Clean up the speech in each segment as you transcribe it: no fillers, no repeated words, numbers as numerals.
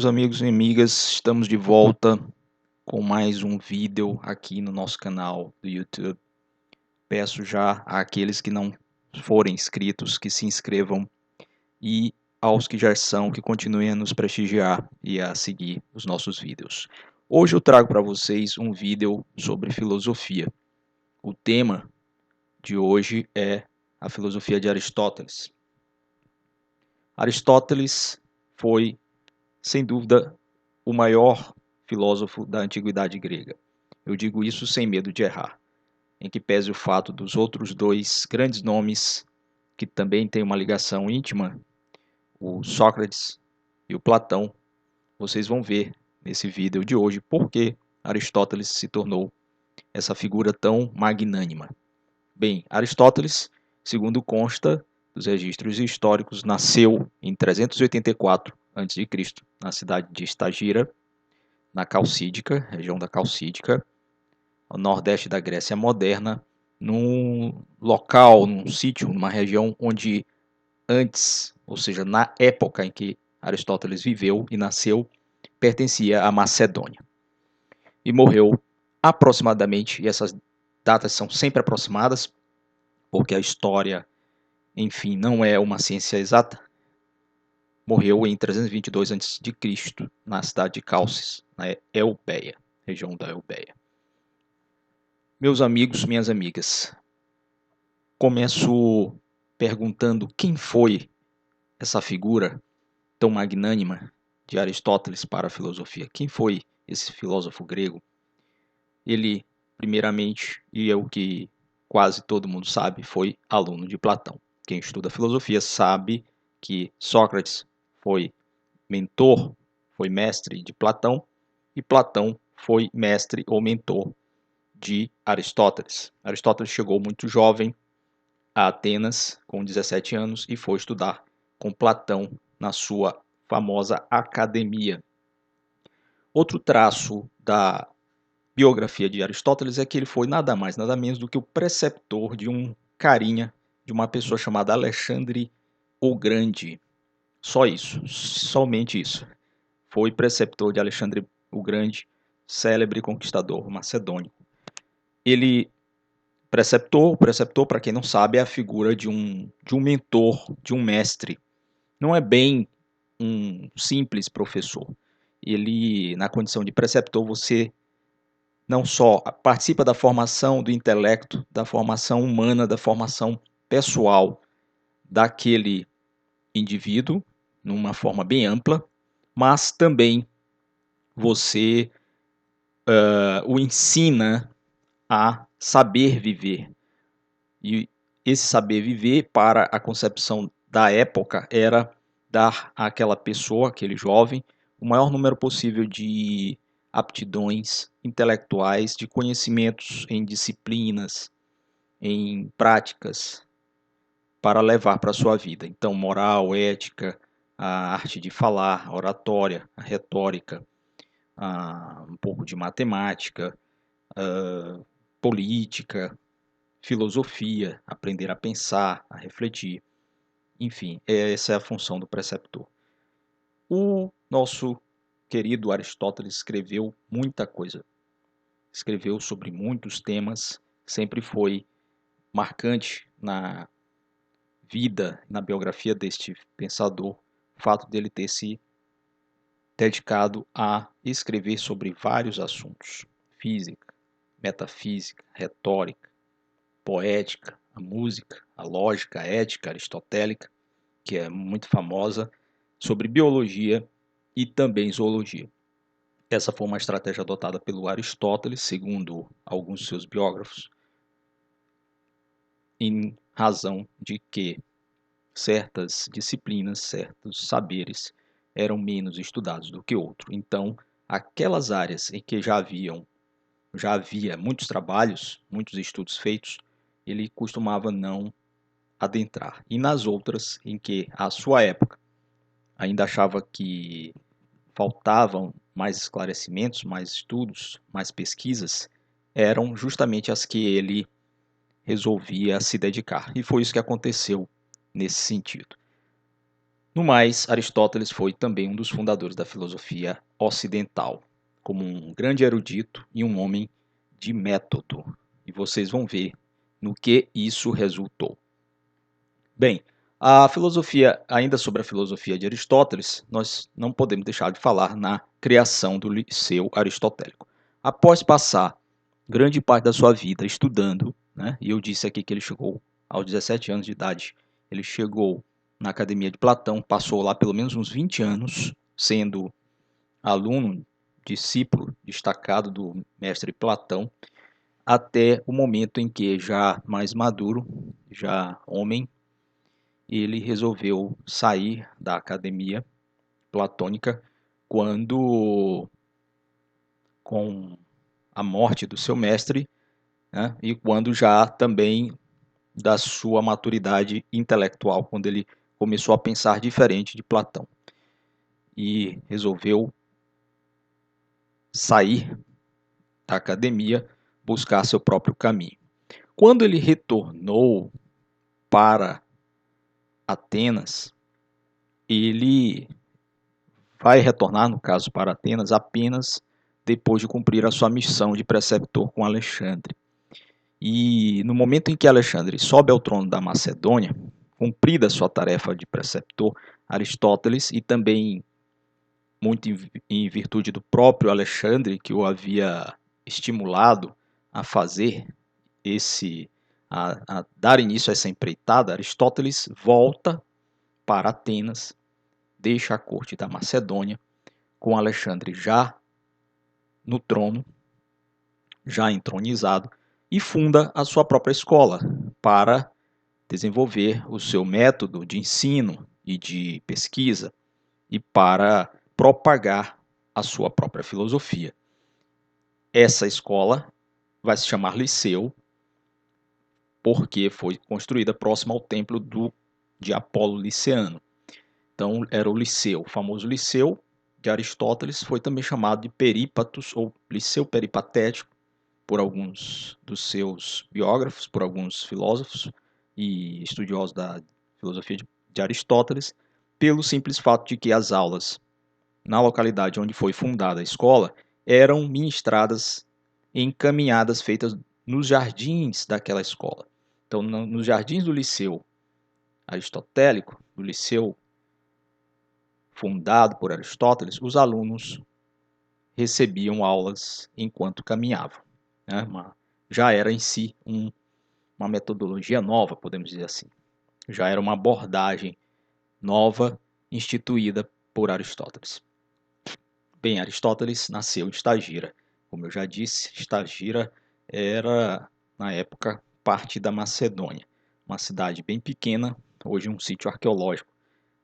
Meus amigos e amigas, estamos de volta com mais um vídeo aqui no nosso canal do YouTube. Peço já àqueles que não forem inscritos que se inscrevam e aos que já são que continuem a nos prestigiar e a seguir os nossos vídeos. Hoje eu trago para vocês um vídeo sobre filosofia. O tema de hoje é a filosofia de Aristóteles. Aristóteles foi, sem dúvida, o maior filósofo da antiguidade grega. Eu digo isso sem medo de errar, em que pese o fato dos outros dois grandes nomes que também têm uma ligação íntima, o Sócrates e o Platão, vocês vão ver nesse vídeo de hoje por que Aristóteles se tornou essa figura tão magnânima. Bem, Aristóteles, segundo consta dos registros históricos, nasceu em 384 a.C., na cidade de Estagira, na Calcídica, região da Calcídica, ao nordeste da Grécia moderna, num local, num sítio, numa região onde antes, ou seja, na época em que Aristóteles viveu e nasceu, pertencia à Macedônia. E morreu aproximadamente, e essas datas são sempre aproximadas, porque a história, enfim, não é uma ciência exata, morreu em 322 a.C., na cidade de Calcis, na Eubéia, região da Eubéia. Meus amigos, minhas amigas, começo perguntando quem foi essa figura tão magnânima de Aristóteles para a filosofia. Quem foi esse filósofo grego? Ele, primeiramente, e é o que quase todo mundo sabe, foi aluno de Platão. Quem estuda filosofia sabe que Sócrates foi mentor, foi mestre de Platão, e Platão foi mestre ou mentor de Aristóteles. Aristóteles chegou muito jovem a Atenas, com 17 anos, e foi estudar com Platão na sua famosa academia. Outro traço da biografia de Aristóteles é que ele foi nada mais, nada menos do que o preceptor de um carinha, de uma pessoa chamada Alexandre o Grande. Só isso, somente isso. Foi preceptor de Alexandre o Grande, célebre conquistador macedônio. Ele preceptor, para quem não sabe, é a figura de um mentor, de um mestre. Não é bem um simples professor. Ele, na condição de preceptor, você não só participa da formação do intelecto, da formação humana, da formação pessoal daquele indivíduo, numa forma bem ampla, mas também você o ensina a saber viver. E esse saber viver, para a concepção da época, era dar àquela pessoa, aquele jovem, o maior número possível de aptidões intelectuais, de conhecimentos em disciplinas, em práticas, para levar para a sua vida. Então, moral, ética, a arte de falar, a oratória, a retórica, um pouco de matemática, política, filosofia, aprender a pensar, a refletir. Enfim, essa é a função do preceptor. O nosso querido Aristóteles escreveu muita coisa. Escreveu sobre muitos temas, sempre foi marcante na vida, na biografia deste pensador, o fato dele ter se dedicado a escrever sobre vários assuntos: física, metafísica, retórica, poética, a música, a lógica, a ética aristotélica, que é muito famosa, sobre biologia e também zoologia. Essa foi uma estratégia adotada pelo Aristóteles, segundo alguns de seus biógrafos, em razão de que certas disciplinas, certos saberes eram menos estudados do que outros. Então, aquelas áreas em que já havia muitos trabalhos, muitos estudos feitos, ele costumava não adentrar. E nas outras em que a sua época ainda achava que faltavam mais esclarecimentos, mais estudos, mais pesquisas, eram justamente as que ele resolvia se dedicar. E foi isso que aconteceu nesse sentido. No mais, Aristóteles foi também um dos fundadores da filosofia ocidental, como um grande erudito e um homem de método. E vocês vão ver no que isso resultou. Bem, a filosofia, ainda sobre a filosofia de Aristóteles, nós não podemos deixar de falar na criação do Liceu Aristotélico. Após passar grande parte da sua vida estudando, né, e eu disse aqui que ele chegou aos 17 anos de idade, ele chegou na Academia de Platão, passou lá pelo menos uns 20 anos, sendo aluno, discípulo destacado do mestre Platão, até o momento em que, já mais maduro, já homem, ele resolveu sair da academia platônica quando, com a morte do seu mestre, né, e quando já também da sua maturidade intelectual, quando ele começou a pensar diferente de Platão e resolveu sair da academia, buscar seu próprio caminho. Quando ele retornou para Atenas, ele vai retornar, no caso, para Atenas apenas depois de cumprir a sua missão de preceptor com Alexandre. E no momento em que Alexandre sobe ao trono da Macedônia, cumprida a sua tarefa de preceptor, Aristóteles, e também muito em virtude do próprio Alexandre, que o havia estimulado a fazer a dar início a essa empreitada, Aristóteles volta para Atenas, deixa a corte da Macedônia, com Alexandre já no trono, já entronizado, e funda a sua própria escola para desenvolver o seu método de ensino e de pesquisa e para propagar a sua própria filosofia. Essa escola vai se chamar Liceu, porque foi construída próximo ao templo de Apolo Liceano. Então era o Liceu, o famoso Liceu de Aristóteles, foi também chamado de Perípatos ou Liceu Peripatético por alguns dos seus biógrafos, por alguns filósofos e estudiosos da filosofia de Aristóteles, pelo simples fato de que as aulas na localidade onde foi fundada a escola eram ministradas em caminhadas feitas nos jardins daquela escola. Então, nos jardins do Liceu Aristotélico, do Liceu fundado por Aristóteles, os alunos recebiam aulas enquanto caminhavam. Né? Já era em si uma metodologia nova, podemos dizer assim. Já era uma abordagem nova instituída por Aristóteles. Bem, Aristóteles nasceu em Estagira. Como eu já disse, Estagira era, na época, parte da Macedônia. Uma cidade bem pequena, hoje um sítio arqueológico,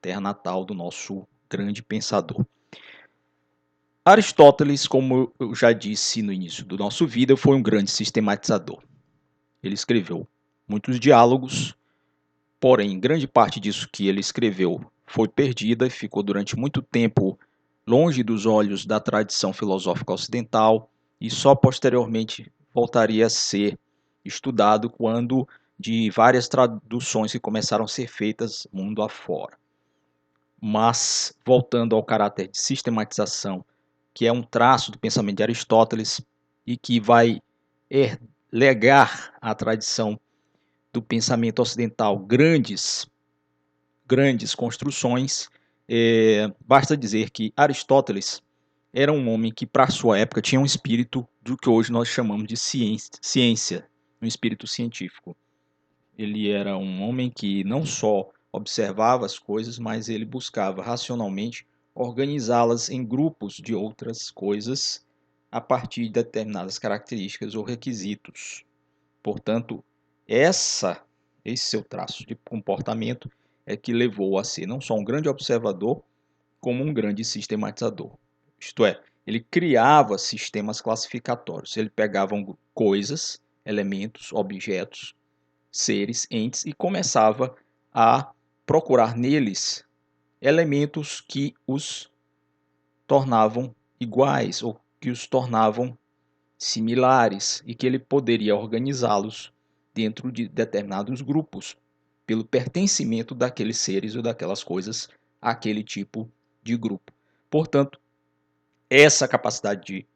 terra natal do nosso grande pensador. Aristóteles, como eu já disse no início do nosso vídeo, foi um grande sistematizador. Ele escreveu muitos diálogos, porém, grande parte disso que ele escreveu foi perdida e ficou durante muito tempo longe dos olhos da tradição filosófica ocidental e só posteriormente voltaria a ser estudado quando de várias traduções que começaram a ser feitas mundo afora. Mas, voltando ao caráter de sistematização, que é um traço do pensamento de Aristóteles e que vai legar à tradição do pensamento ocidental grandes construções, basta dizer que Aristóteles era um homem que, para a sua época, tinha um espírito do que hoje nós chamamos de ciência, um espírito científico. Ele era um homem que não só observava as coisas, mas ele buscava racionalmente organizá-las em grupos de outras coisas a partir de determinadas características ou requisitos. Portanto, esse seu traço de comportamento é que levou a ser não só um grande observador, como um grande sistematizador. Isto é, ele criava sistemas classificatórios. Ele pegava coisas, elementos, objetos, seres, entes, e começava a procurar neles elementos que os tornavam iguais ou que os tornavam similares e que ele poderia organizá-los dentro de determinados grupos, pelo pertencimento daqueles seres ou daquelas coisas àquele tipo de grupo. Portanto, essa capacidade de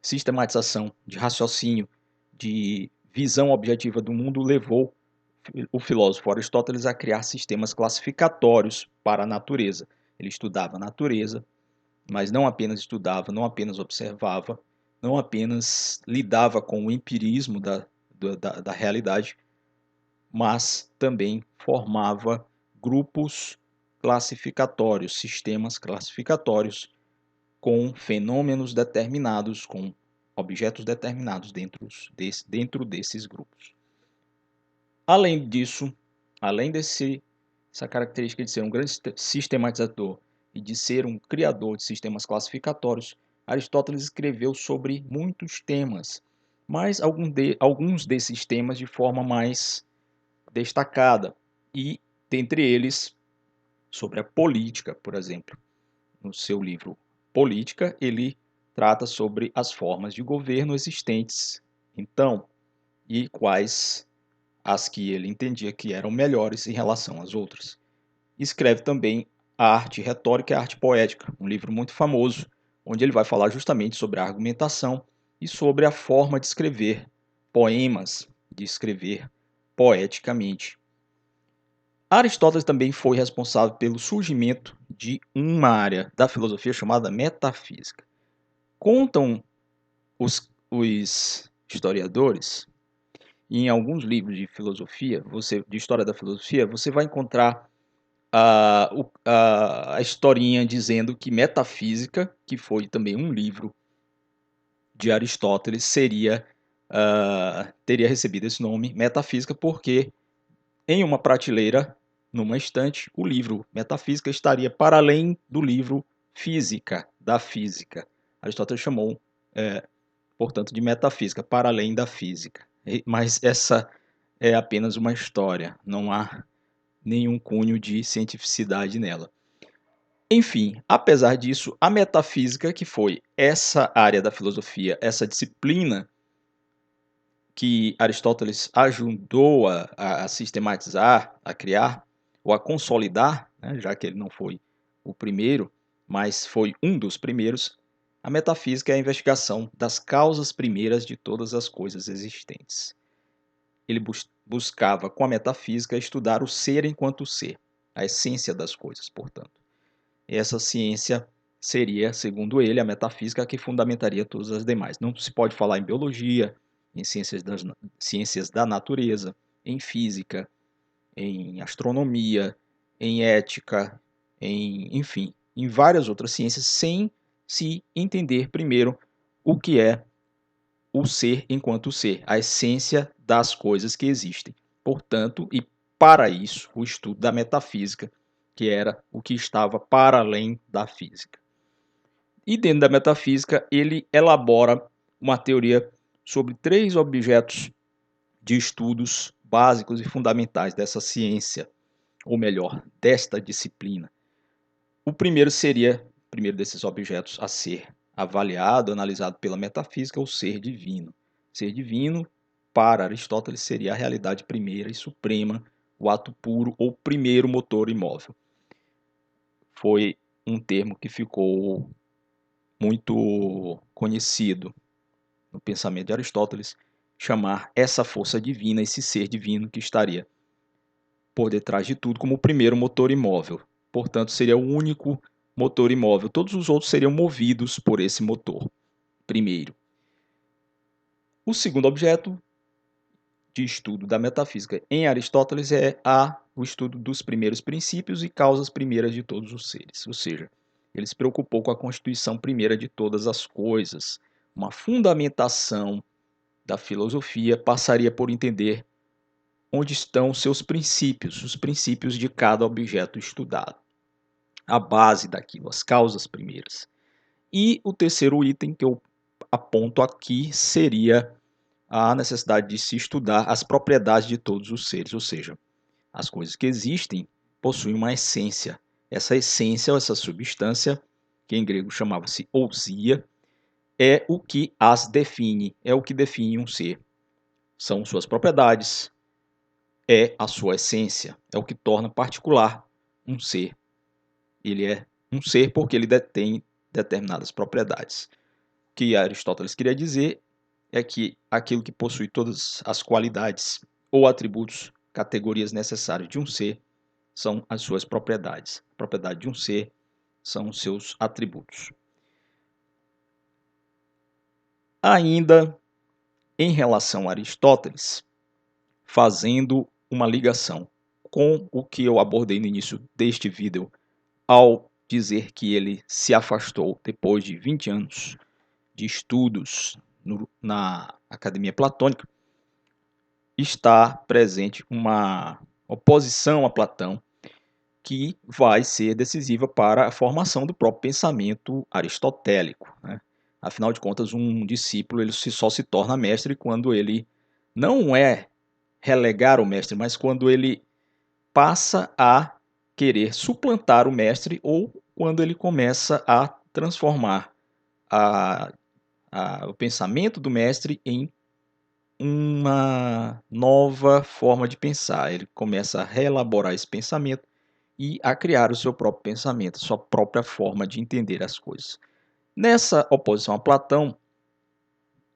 sistematização, de raciocínio, de visão objetiva do mundo levou o filósofo Aristóteles a criar sistemas classificatórios para a natureza. Ele estudava a natureza, mas não apenas estudava, não apenas observava, não apenas lidava com o empirismo da realidade, mas também formava grupos classificatórios, sistemas classificatórios com fenômenos determinados, com objetos determinados dentro desses grupos. Além disso, além dessa característica de ser um grande sistematizador e de ser um criador de sistemas classificatórios, Aristóteles escreveu sobre muitos temas, mas alguns desses temas de forma mais destacada, e dentre eles sobre a política, por exemplo. No seu livro Política, ele trata sobre as formas de governo existentes então e quais as que ele entendia que eram melhores em relação às outras. Escreve também A Arte Retórica e a Arte Poética, um livro muito famoso, onde ele vai falar justamente sobre a argumentação e sobre a forma de escrever poemas, de escrever poeticamente. Aristóteles também foi responsável pelo surgimento de uma área da filosofia chamada metafísica. Contam os historiadores, e em alguns livros de filosofia, de história da filosofia, você vai encontrar a historinha dizendo que Metafísica, que foi também um livro de Aristóteles, teria recebido esse nome, Metafísica, porque em uma prateleira, numa estante, o livro Metafísica estaria para além do livro Física, da Física. Aristóteles chamou, portanto, de Metafísica, para além da Física. Mas essa é apenas uma história, não há nenhum cunho de cientificidade nela. Enfim, apesar disso, a metafísica, que foi essa área da filosofia, essa disciplina que Aristóteles ajudou a sistematizar, a criar, ou a consolidar, né, já que ele não foi o primeiro, mas foi um dos primeiros, a metafísica é a investigação das causas primeiras de todas as coisas existentes. Ele buscava, com a metafísica, estudar o ser enquanto ser, a essência das coisas, portanto. Essa ciência seria, segundo ele, a metafísica que fundamentaria todas as demais. Não se pode falar em biologia, em ciências da natureza, em física, em astronomia, em ética, enfim, em várias outras ciências, sem se entender primeiro o que é o ser enquanto ser, a essência das coisas que existem. Portanto, e para isso, o estudo da metafísica, que era o que estava para além da física. E dentro da metafísica, ele elabora uma teoria sobre 3 objetos de estudos básicos e fundamentais dessa ciência, ou melhor, desta disciplina. O primeiro desses objetos a ser avaliado, analisado pela metafísica, o ser divino. Ser divino, para Aristóteles, seria a realidade primeira e suprema, o ato puro ou primeiro motor imóvel. Foi um termo que ficou muito conhecido no pensamento de Aristóteles, chamar essa força divina, esse ser divino que estaria por detrás de tudo como o primeiro motor imóvel. Portanto, seria o único motor imóvel. Todos os outros seriam movidos por esse motor primeiro. O segundo objeto de estudo da metafísica em Aristóteles é o estudo dos primeiros princípios e causas primeiras de todos os seres. Ou seja, ele se preocupou com a constituição primeira de todas as coisas. Uma fundamentação da filosofia passaria por entender onde estão os seus princípios, os princípios de cada objeto estudado. A base daquilo, as causas primeiras. E o terceiro item que eu aponto aqui seria a necessidade de se estudar as propriedades de todos os seres, ou seja, as coisas que existem possuem uma essência. Essa essência, ou essa substância, que em grego chamava-se ousia, é o que as define, é o que define um ser. São suas propriedades, é a sua essência, é o que torna particular um ser. ele é um ser porque ele detém determinadas propriedades. O que Aristóteles queria dizer é que aquilo que possui todas as qualidades ou atributos, categorias necessárias de um ser, são as suas propriedades. A propriedade de um ser são os seus atributos. Ainda em relação a Aristóteles, fazendo uma ligação com o que eu abordei no início deste vídeo, ao dizer que ele se afastou depois de 20 anos de estudos na Academia Platônica, está presente uma oposição a Platão que vai ser decisiva para a formação do próprio pensamento aristotélico, né? Afinal de contas, um discípulo ele só se torna mestre quando ele não é relegar o mestre, mas quando ele passa a querer suplantar o mestre ou quando ele começa a transformar o pensamento do mestre em uma nova forma de pensar. Ele começa a reelaborar esse pensamento e a criar o seu próprio pensamento, sua própria forma de entender as coisas. Nessa oposição a Platão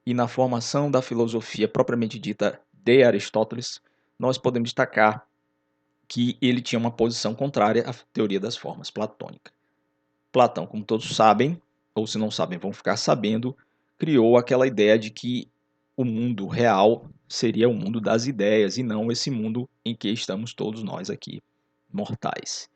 e na formação da filosofia propriamente dita de Aristóteles, nós podemos destacar que ele tinha uma posição contrária à teoria das formas platônica. Platão, como todos sabem, ou se não sabem, vão ficar sabendo, criou aquela ideia de que o mundo real seria o mundo das ideias e não esse mundo em que estamos todos nós aqui, mortais.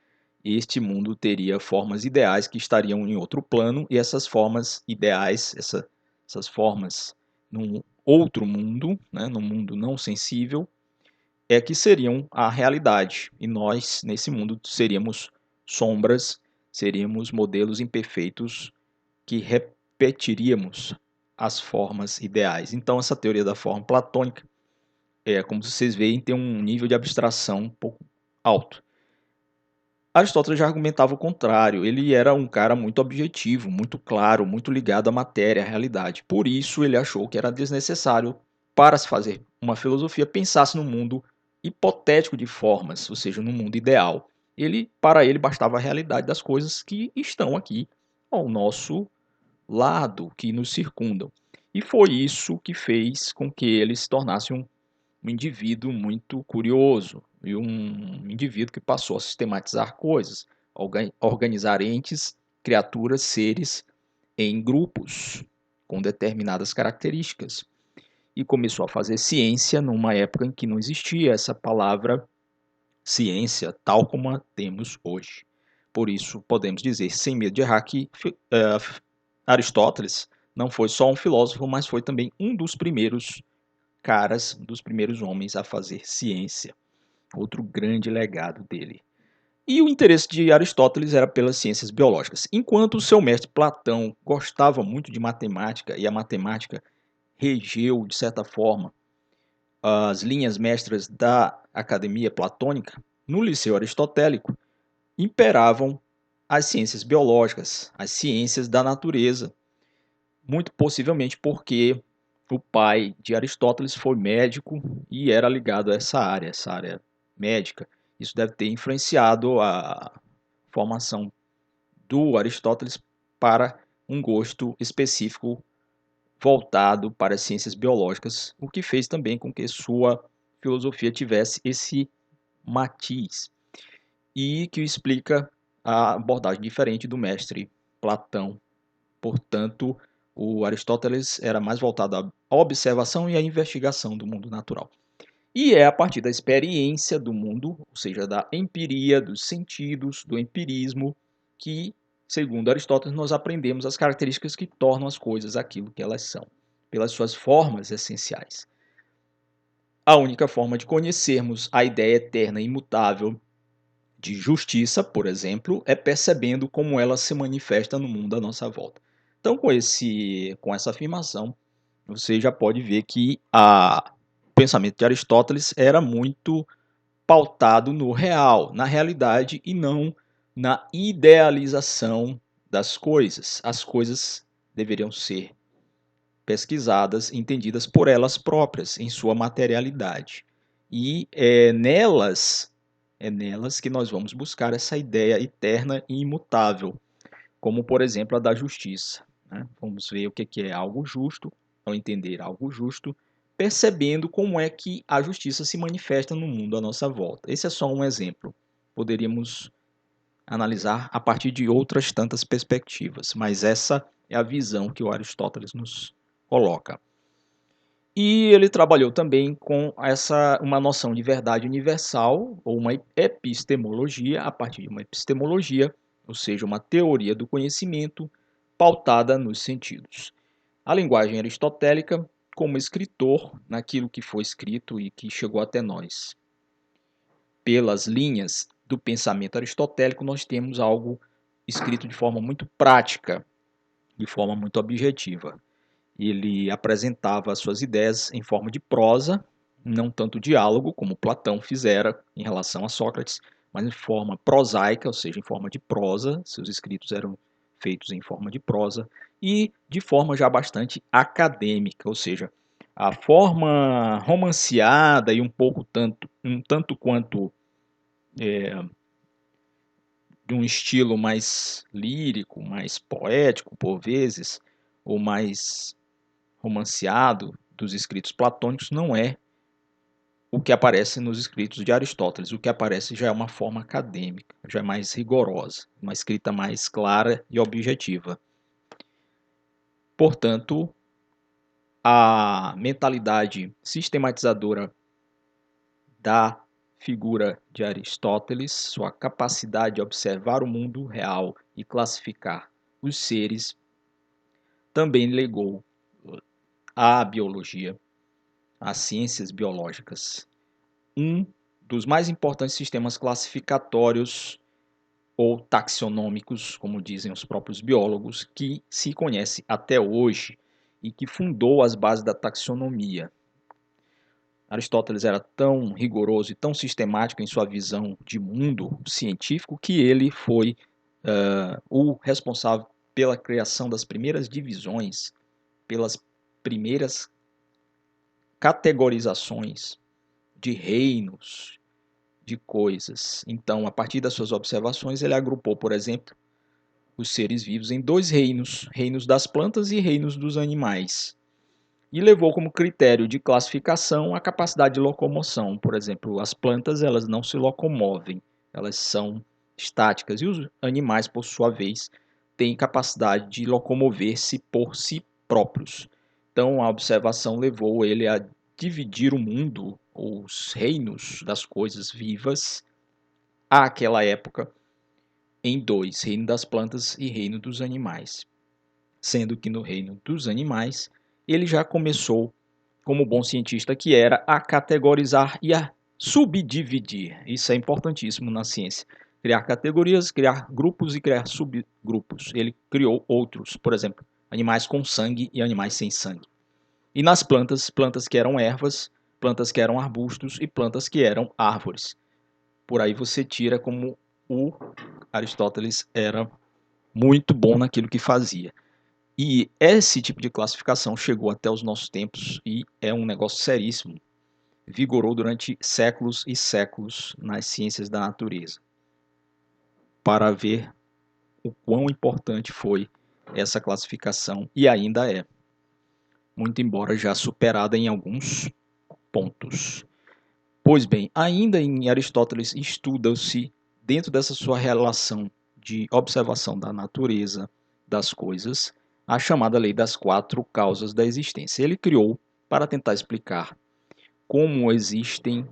Este mundo teria formas ideais que estariam em outro plano e essas formas ideais, essas formas num outro mundo, né, num mundo não sensível, é que seriam a realidade. E nós, nesse mundo, seríamos sombras, seríamos modelos imperfeitos que repetiríamos as formas ideais. Então, essa teoria da forma platônica, como vocês veem, tem um nível de abstração um pouco alto. Aristóteles já argumentava o contrário, ele era um cara muito objetivo, muito claro, muito ligado à matéria, à realidade. Por isso, ele achou que era desnecessário, para se fazer uma filosofia, pensar-se no mundo hipotético de formas, ou seja, no mundo ideal. Para ele, bastava a realidade das coisas que estão aqui ao nosso lado, que nos circundam. E foi isso que fez com que ele se tornasse um indivíduo muito curioso e um indivíduo que passou a sistematizar coisas, organizar entes, criaturas, seres em grupos com determinadas características. E começou a fazer ciência numa época em que não existia essa palavra ciência tal como a temos hoje. Por isso, podemos dizer, sem medo de errar, que Aristóteles não foi só um filósofo, mas foi também um dos primeiros caras, dos primeiros homens a fazer ciência. Outro grande legado dele. E o interesse de Aristóteles era pelas ciências biológicas. Enquanto o seu mestre Platão gostava muito de matemática, e a matemática regeu, de certa forma, as linhas mestras da academia platônica, no liceu aristotélico imperavam as ciências biológicas, as ciências da natureza, muito possivelmente porque o pai de Aristóteles foi médico e era ligado a essa área médica. Isso deve ter influenciado a formação do Aristóteles para um gosto específico voltado para as ciências biológicas, o que fez também com que sua filosofia tivesse esse matiz e que explica a abordagem diferente do mestre Platão. Portanto, o Aristóteles era mais voltado à observação e à investigação do mundo natural. E é a partir da experiência do mundo, ou seja, da empiria, dos sentidos, do empirismo, que, segundo Aristóteles, nós aprendemos as características que tornam as coisas aquilo que elas são, pelas suas formas essenciais. A única forma de conhecermos a ideia eterna e imutável de justiça, por exemplo, é percebendo como ela se manifesta no mundo à nossa volta. Então, com essa afirmação, você já pode ver que o pensamento de Aristóteles era muito pautado no real, na realidade, e não na idealização das coisas. As coisas deveriam ser pesquisadas, entendidas por elas próprias, em sua materialidade. E nelas É nelas que nós vamos buscar essa ideia eterna e imutável, como, por exemplo, a da justiça, né? Vamos ver o que é algo justo, ao entender algo justo, percebendo como é que a justiça se manifesta no mundo à nossa volta. Esse é só um exemplo. Poderíamos analisar a partir de outras tantas perspectivas, mas essa é a visão que o Aristóteles nos coloca. E ele trabalhou também com uma noção de verdade universal, ou uma epistemologia, a partir de uma epistemologia, ou seja, uma teoria do conhecimento pautada nos sentidos. A linguagem aristotélica como escritor naquilo que foi escrito e que chegou até nós. Pelas linhas do pensamento aristotélico, nós temos algo escrito de forma muito prática, de forma muito objetiva. Ele apresentava suas ideias em forma de prosa, não tanto diálogo, como Platão fizera em relação a Sócrates, mas em forma prosaica, ou seja, em forma de prosa. Seus escritos eram feitos em forma de prosa e de forma já bastante acadêmica, ou seja, a forma romanceada e um tanto quanto de um estilo mais lírico, mais poético por vezes, ou mais romanceado dos escritos platônicos não é o que aparece nos escritos de Aristóteles. O que aparece já é uma forma acadêmica, já é mais rigorosa, uma escrita mais clara e objetiva. Portanto, a mentalidade sistematizadora da figura de Aristóteles, sua capacidade de observar o mundo real e classificar os seres, também legou à biologia, às ciências biológicas, um dos mais importantes sistemas classificatórios ou taxonômicos, como dizem os próprios biólogos, que se conhece até hoje e que fundou as bases da taxonomia. Aristóteles era tão rigoroso e tão sistemático em sua visão de mundo científico que ele foi o responsável pela criação das primeiras divisões, pelas primeiras categorizações de reinos, de coisas. Então, a partir das suas observações, ele agrupou, por exemplo, os seres vivos em dois reinos, reinos das plantas e reinos dos animais. E levou como critério de classificação a capacidade de locomoção. Por exemplo, as plantas elas não se locomovem, elas são estáticas. E os animais, por sua vez, têm capacidade de locomover-se por si próprios. Então, a observação levou ele a dividir o mundo, os reinos das coisas vivas, àquela época, em dois, reino das plantas e reino dos animais. Sendo que no reino dos animais, ele já começou, como bom cientista que era, a categorizar e a subdividir. Isso é importantíssimo na ciência. Criar categorias, criar grupos e criar subgrupos. Ele criou outros, por exemplo, animais com sangue e animais sem sangue. E nas plantas, plantas que eram ervas, plantas que eram arbustos e plantas que eram árvores. Por aí você tira como o Aristóteles era muito bom naquilo que fazia. E esse tipo de classificação chegou até os nossos tempos e é um negócio seríssimo. Vigorou durante séculos e séculos nas ciências da natureza. Para ver o quão importante foi essa classificação e ainda é. Muito embora já superada em alguns pontos. Pois bem, ainda em Aristóteles estuda-se, dentro dessa sua relação de observação da natureza, das coisas, a chamada lei das quatro causas da existência. Ele criou para tentar explicar como existem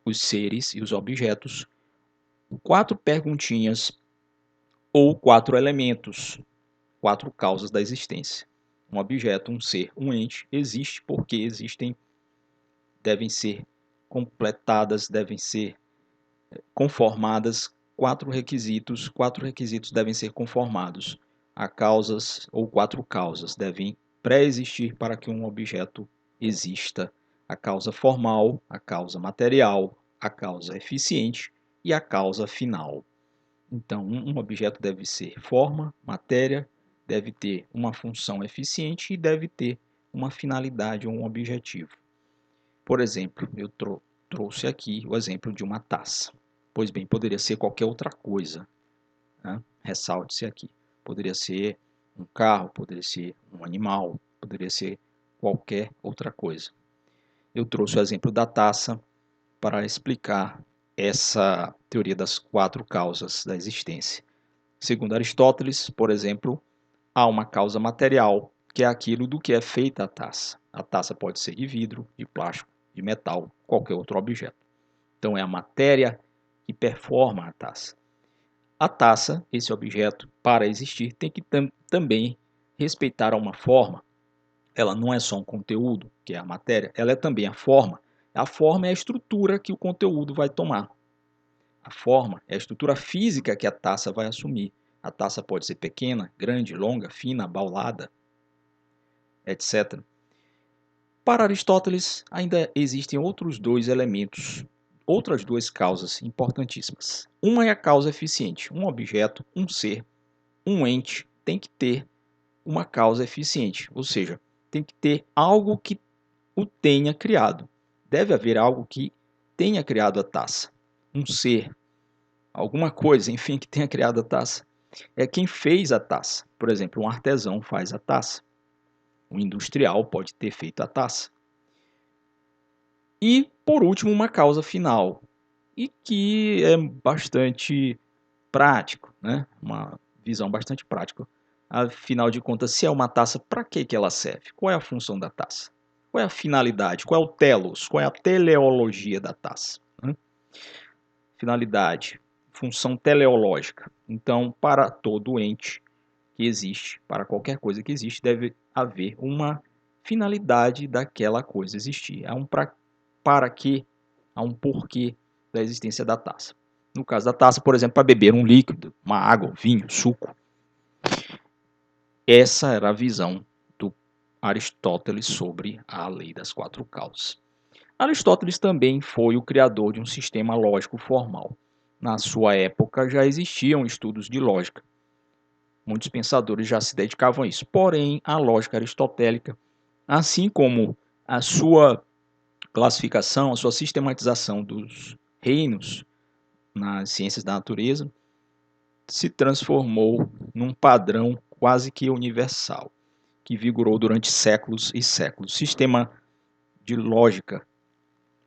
os seres e os objetos, quatro perguntinhas ou quatro elementos, quatro causas da existência. Um objeto, um ser, um ente existe porque existem, devem ser completadas, devem ser conformadas quatro requisitos devem ser conformados a causas ou quatro causas devem pré-existir para que um objeto exista: a causa formal, a causa material, a causa eficiente e a causa final. Então, um objeto deve ser forma, matéria, deve ter uma função eficiente e deve ter uma finalidade ou um objetivo. Por exemplo, eu trouxe aqui o exemplo de uma taça. Pois bem, poderia ser qualquer outra coisa, né? Ressalte-se aqui. Poderia ser um carro, poderia ser um animal, poderia ser qualquer outra coisa. Eu trouxe o exemplo da taça para explicar essa teoria das 4 causas da existência. Segundo Aristóteles, por exemplo, há uma causa material, que é aquilo do que é feita a taça. A taça pode ser de vidro, de plástico, de metal, qualquer outro objeto. Então é a matéria que performa a taça. A taça, esse objeto, para existir, tem que também respeitar uma forma. Ela não é só um conteúdo, que é a matéria, ela é também a forma. A forma é a estrutura que o conteúdo vai tomar. A forma é a estrutura física que a taça vai assumir. A taça pode ser pequena, grande, longa, fina, abaulada, etc. Para Aristóteles, ainda existem outros 2 elementos, outras 2 causas importantíssimas. Uma é a causa eficiente. Um objeto, um ser, um ente tem que ter uma causa eficiente, ou seja, tem que ter algo que o tenha criado. Deve haver algo que tenha criado a taça. Um ser, alguma coisa, enfim, que tenha criado a taça. É quem fez a taça. Por exemplo, um artesão faz a taça. Um industrial pode ter feito a taça. E, por último, uma causa final, e que é bastante prático, né? Uma visão bastante prática. Afinal de contas, se é uma taça, para que ela serve? Qual é a função da taça? Qual é a finalidade? Qual é o telos? Qual é a teleologia da taça? Né? Finalidade, função teleológica. Então, para todo ente que existe, para qualquer coisa que existe, deve haver uma finalidade daquela coisa existir. Há um para quê, há um porquê da existência da taça. No caso da taça, por exemplo, para beber um líquido, uma água, vinho, suco. Essa era a visão do Aristóteles sobre a lei das 4 causas. Aristóteles também foi o criador de um sistema lógico formal. Na sua época já existiam estudos de lógica. Muitos pensadores já se dedicavam a isso. Porém, a lógica aristotélica, assim como a sua classificação, a sua sistematização dos reinos nas ciências da natureza, se transformou num padrão quase que universal, que vigorou durante séculos e séculos. O sistema de lógica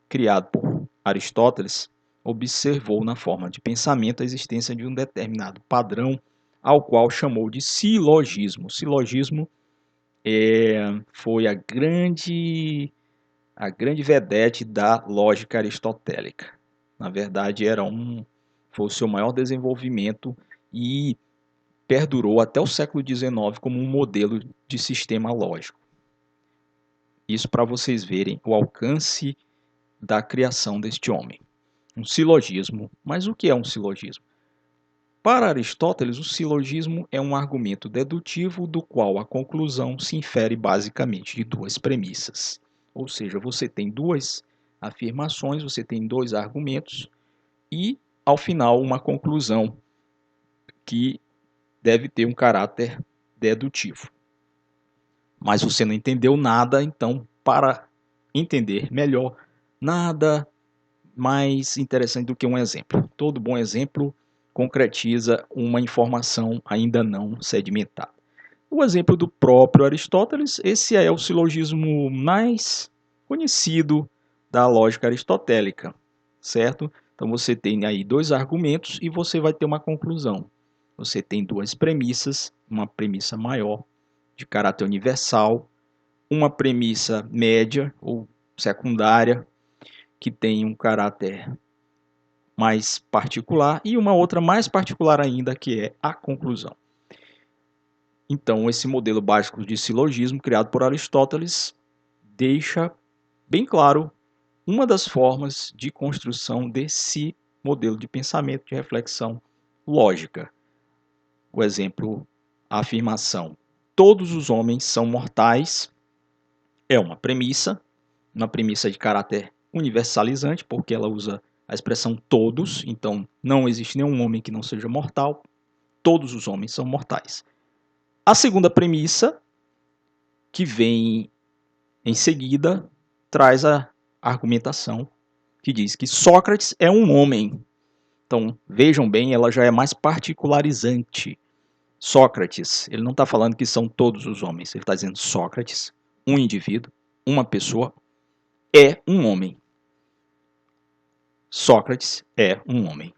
criado por Aristóteles observou na forma de pensamento a existência de um determinado padrão, ao qual chamou de silogismo. O silogismo foi a grande vedete da lógica aristotélica. Na verdade, foi o seu maior desenvolvimento e perdurou até o século XIX como um modelo de sistema lógico. Isso para vocês verem o alcance da criação deste homem. Um silogismo. Mas o que é um silogismo? Para Aristóteles, o silogismo é um argumento dedutivo do qual a conclusão se infere basicamente de 2 premissas. Ou seja, você tem 2 afirmações, você tem 2 argumentos e, ao final, uma conclusão que deve ter um caráter dedutivo. Mas você não entendeu nada, então, para entender melhor, nada mais interessante do que um exemplo. Todo bom exemplo concretiza uma informação ainda não sedimentada. O exemplo do próprio Aristóteles, esse é o silogismo mais conhecido da lógica aristotélica, certo? Então você tem aí 2 argumentos e você vai ter uma conclusão. Você tem 2 premissas, uma premissa maior de caráter universal, uma premissa média ou secundária que tem um caráter mais particular e uma outra mais particular ainda, que é a conclusão. Então, esse modelo básico de silogismo criado por Aristóteles deixa bem claro uma das formas de construção desse modelo de pensamento, de reflexão lógica. O exemplo, a afirmação: todos os homens são mortais, é uma premissa de caráter universalizante, porque ela usa a expressão todos, então não existe nenhum homem que não seja mortal, todos os homens são mortais. A segunda premissa, que vem em seguida, traz a argumentação que diz que Sócrates é um homem. Então, vejam bem, ela já é mais particularizante. Sócrates, ele não está falando que são todos os homens, ele está dizendo Sócrates, um indivíduo, uma pessoa, é um homem. Sócrates é um homem.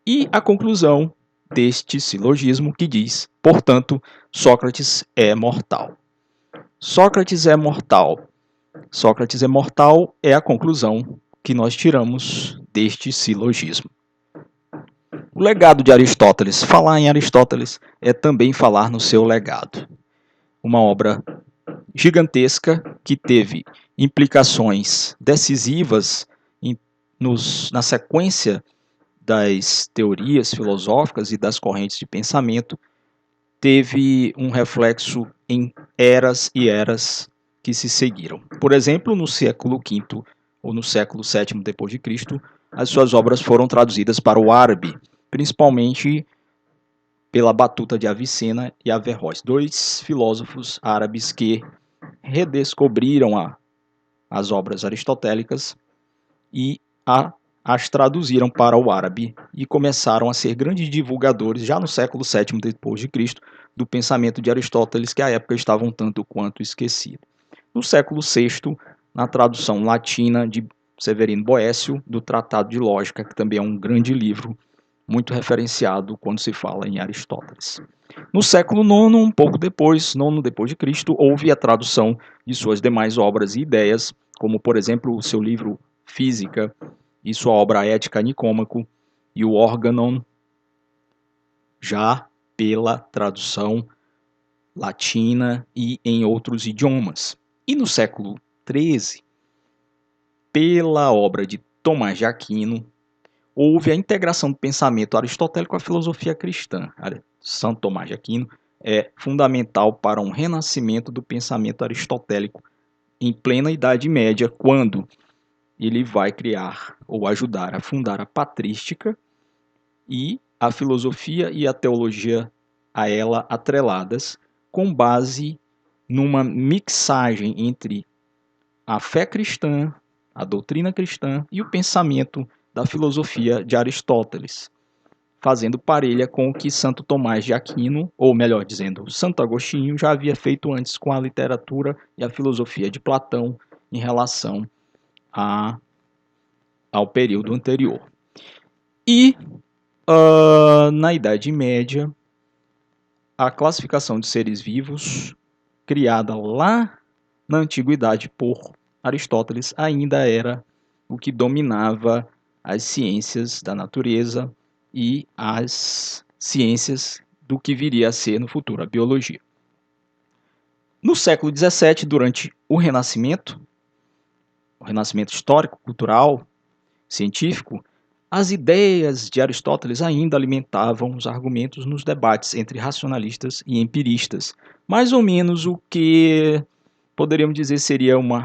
E a conclusão deste silogismo que diz, portanto, Sócrates é mortal. Sócrates é mortal. Sócrates é mortal é a conclusão que nós tiramos deste silogismo. O legado de Aristóteles. Falar em Aristóteles é também falar no seu legado. Uma obra gigantesca que teve implicações decisivas na sequência das teorias filosóficas e das correntes de pensamento, teve um reflexo em eras e eras que se seguiram. Por exemplo, no século V ou no século VII depois de Cristo, as suas obras foram traduzidas para o árabe, principalmente pela Batuta de Avicena e Averroes, dois filósofos árabes que redescobriram as obras aristotélicas e as traduziram para o árabe e começaram a ser grandes divulgadores, já no século VII depois de Cristo, do pensamento de Aristóteles, que à época estava um tanto quanto esquecido. No século VI, na tradução latina de Severino Boécio, do Tratado de Lógica, que também é um grande livro, muito referenciado quando se fala em Aristóteles. No século IX, um pouco depois, IX depois de Cristo, houve a tradução de suas demais obras e ideias, como, por exemplo, o seu livro Física e sua obra Ética Nicômaco e o Organon, já pela tradução latina e em outros idiomas. E no século XIII, pela obra de Tomás de Aquino, houve a integração do pensamento aristotélico com a filosofia cristã. Santo Tomás de Aquino é fundamental para um renascimento do pensamento aristotélico em plena Idade Média, quando ele vai criar ou ajudar a fundar a patrística e a filosofia e a teologia a ela atreladas, com base numa mixagem entre a fé cristã, a doutrina cristã e o pensamento da filosofia de Aristóteles, fazendo parelha com o que Santo Tomás de Aquino, ou melhor dizendo, Santo Agostinho, já havia feito antes com a literatura e a filosofia de Platão em relação ao período anterior. E na Idade Média, a classificação de seres vivos, criada lá na Antiguidade por Aristóteles, ainda era o que dominava as ciências da natureza e as ciências do que viria a ser no futuro, a biologia. No século XVII, durante o Renascimento histórico, cultural, científico, as ideias de Aristóteles ainda alimentavam os argumentos nos debates entre racionalistas e empiristas, mais ou menos o que poderíamos dizer seria uma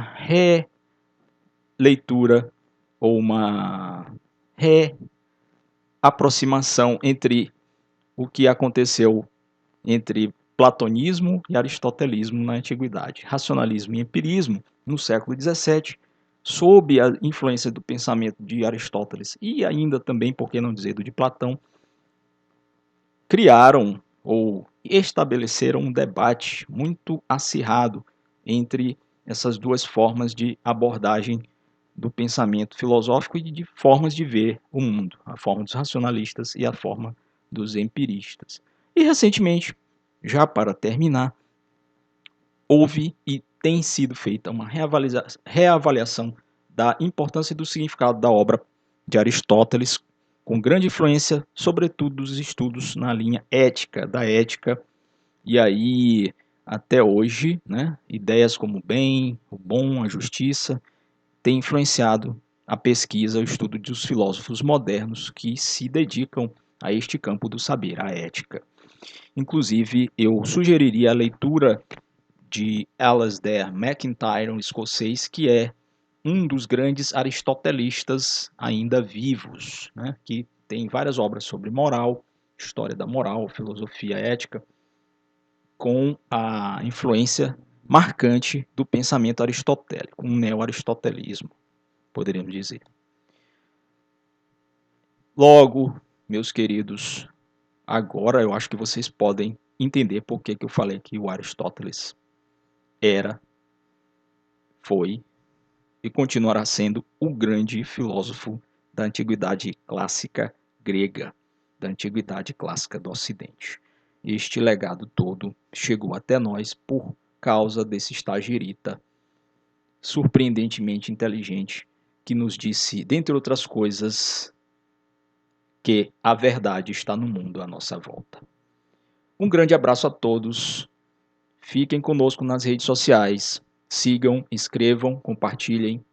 releitura ou uma reaproximação entre o que aconteceu entre platonismo e aristotelismo na antiguidade, racionalismo e empirismo no século XVII, sob a influência do pensamento de Aristóteles e ainda também, por que não dizer, do de Platão, criaram ou estabeleceram um debate muito acirrado entre essas duas formas de abordagem do pensamento filosófico e de formas de ver o mundo, a forma dos racionalistas e a forma dos empiristas. E recentemente, já para terminar, houve e tem sido feita uma reavaliação da importância e do significado da obra de Aristóteles, com grande influência, sobretudo dos estudos na linha ética, da ética, e aí até hoje, né, ideias como o bem, o bom, a justiça, têm influenciado a pesquisa, o estudo dos filósofos modernos que se dedicam a este campo do saber, a ética. Inclusive, eu sugeriria a leitura de Alasdair MacIntyre, um escocês, que é um dos grandes aristotelistas ainda vivos, né, que tem várias obras sobre moral, história da moral, filosofia ética, com a influência marcante do pensamento aristotélico, um neo-aristotelismo, poderíamos dizer. Logo, meus queridos, agora eu acho que vocês podem entender por que eu falei que o Aristóteles era, foi e continuará sendo o grande filósofo da antiguidade clássica grega, da antiguidade clássica do Ocidente. Este legado todo chegou até nós por causa desse estagirita surpreendentemente inteligente que nos disse, dentre outras coisas, que a verdade está no mundo à nossa volta. Um grande abraço a todos. Fiquem conosco nas redes sociais. Sigam, escrevam, compartilhem